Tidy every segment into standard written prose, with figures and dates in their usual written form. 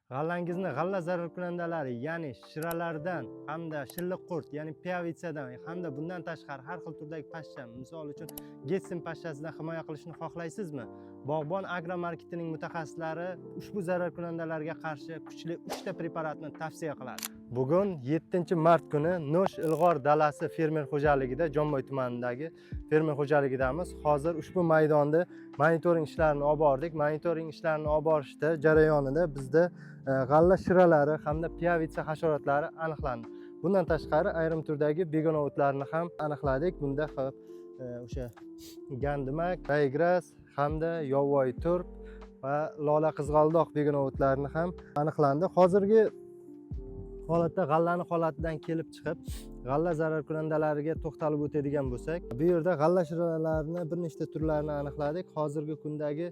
G'allangizni g'alla zararkunandalari, ya'ni shiralardan hamda shilliq qurt, ya'ni piyavitsadan hamda bundan tashqari har xil turdagi pashsha, misol uchun getsin pashshasidan himoya qilishni xohlaysizmi? Bog'bon agromarketining mutaxassislari ushbu zararkunandalarga qarshi kuchli 3 ta preparatni tavsiya qiladi. Bugun 7-mart kuni No'sh Ilg'or dalasi fermer xo'jaligida, Jomboy tumanidagi fermer xo'jaligidamiz. Hozir ushbu maydonda monitoring ishlarini olib bordik. Monitoring ishlarini olib borishda jarayonida bizda g'alla shiralari hamda piyavitsa hasharotlari aniqlandi. Bundan tashqari ayrim turdagi begona o'tlarni ham aniqladik. Bunda o'sha gandimak, raygras hamda yovvoyi turp va lola qizg'aldoq begona o'tlarini ham aniqlandi. Hozirgi holatda g'allani holatidan kelib chiqib, g'alla zararkunandalariga to'xtalib o'tadigan bo'lsak, bu yerda g'alla shiralarini bir nechta turlarini aniqladik. Hozirgi kundagi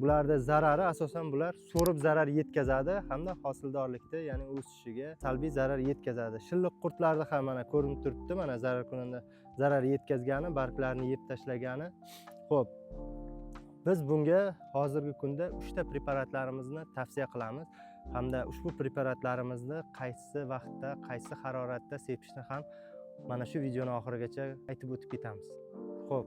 bularda zarari asosan bular so'rib zarar yetkazadi hamda hosildorlikda, ya'ni o'sishiga salbiy zarar yetkazadi. Shilliq qurtlarni ham mana ko'rinib turibdi, mana zararkunanda zarar yetkazgani, barglarini yeb tashlagani. Xo'p, biz bunga hozirgi kunda 3 ta preparatlarimizni tavsiya qilamiz hamda ushbu preparatlarimizni qaysi vaqtda, qaysi haroratda sepishni ham mana shu videoning oxirigacha aytib o'tib ketamiz. Xo'p,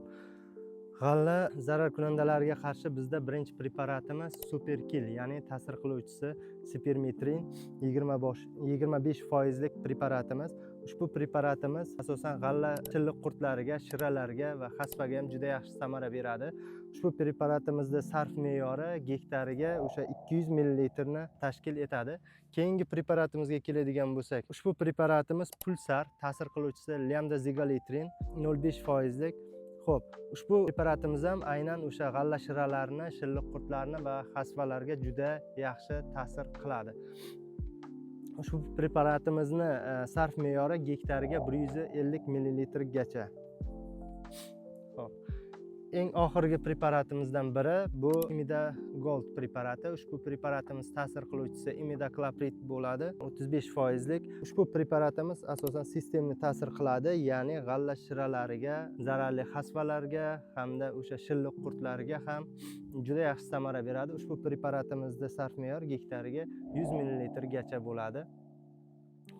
g'alla zararkunandalariga qarshi bizda birinchi preparatimiz Superkill, ya'ni ta'sir qiluvchisi Spirometrin 25% preparatimiz. Ushbu preparatimiz asosan g'alla shilliq qurtlariga, shiralarga va xaspaga ham juda yaxshi samara beradi. Ushbu preparatimizda sarf me'yori gektariga o'sha 200 ml ni tashkil etadi. Keyingi preparatimizga keladigan bo'lsak, ushbu preparatimiz Pulsar, ta'sir qiluvchisi Lambda-zigolitrin 0,5%lik. Xo'p, ushbu preparatimiz ham aynan o'sha g'alla shiralarini, shilliq qurtlarni va xasvalarga juda yaxshi ta'sir qiladi. Ushbu preparatimizni sarf me'yori gektariga 150 ml gacha. Xo'p, eng oxirgi preparatimizdan biri bu Imidagold preparati. Ushbu preparatimiz ta'sir qiluvchisi imidacloprid bo'ladi, 35%lik. Ushbu preparatimiz asosan sistemni ta'sir qiladi, ya'ni g'alla shiralariga, zararli xasvalarga hamda o'sha shilliq qurtlariga ham juda yaxshi samara beradi. Ushbu preparatimizda sarf me'yor gektariga 100 ml gacha bo'ladi.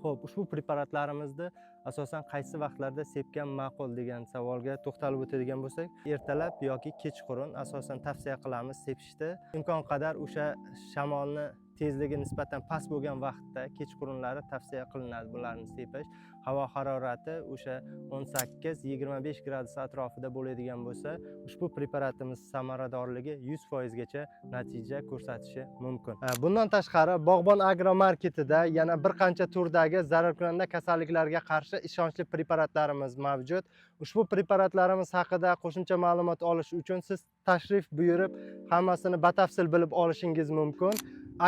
Xo'p, ushbu preparatlarimizni asosan qaysi vaqtlarda sepgan ma'qul degan savolga to'xtalib o'tadigan bo'lsak, ertalab yoki kechqurun asosan tavsiya qilamiz sepishda. Imkon qadar o'sha shamolni tezligi nisbatan past bo'lgan vaqtda kechqurunlari tavsiya qilinadi bularni sepish. Havo harorati o'sha 18-25 gradus atrofida bo'ladigan bo'lsa, ushbu preparatimiz samaradorligi 100% gacha natija ko'rsatishi mumkin. Bundan tashqari, Bog'bon agromarketida yana bir qancha turdagi zararkunanda kasalliklarga qarshi ishonchli preparatlarimiz mavjud. Ushbu preparatlarimiz haqida qo'shimcha ma'lumot olish uchun siz tashrif buyurib, hammasini batafsil bilib olishingiz mumkin.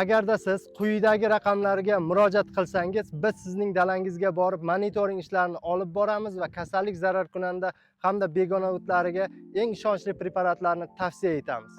Agarda siz quyidagi raqamlarga murojaat qilsangiz, biz sizning dalangizga borib monitoring ishlarini olib boramiz va kasallik zararkunanda hamda begona o'tlariga eng ishonchli preparatlarni tavsiya etamiz.